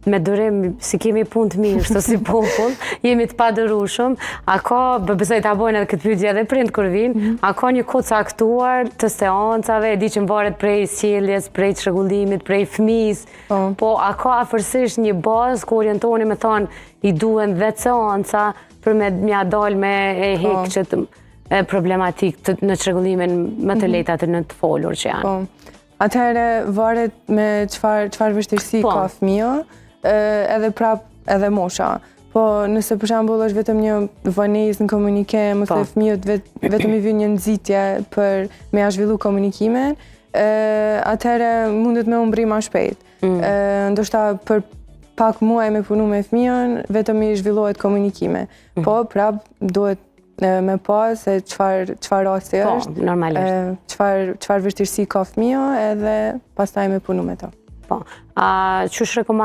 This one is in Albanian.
me durim, si kemi punë të mirë, shto si popull, jemi të padërushëm, a ka, besoj ta bojnë edhe këtë pyetje edhe prind kur vinë, a ka një kohë caktuar të seancave, e di që mvaret prej sjelljes, prej çrregullimit, prej fëmis, po a ka afërsisht një bazë ku orientoni me thonë i duhen 10 seanca për me mja dal me e hek që problematik në çrregullimin më të lehta të në të folur që janë. Atëherë varet me çfarë vështirësi ka fëmia, edhe prap edhe mosha. Po nëse për shembull është vetëm një vonesë në komunikim, ose fëmijët vetëm i vjen një nxitje për me ja zhvillu komunikimin, atëherë mundet me u mbri më shpejt. Ndoshta për pak muaj me punu me fëmijën, vetëm i zhvillohet komunikimi. Po prap duhet me pas se çfarë rasti është, çfarë vështirësi ka fëmia, edhe pastaj me punu me to. Po, a çush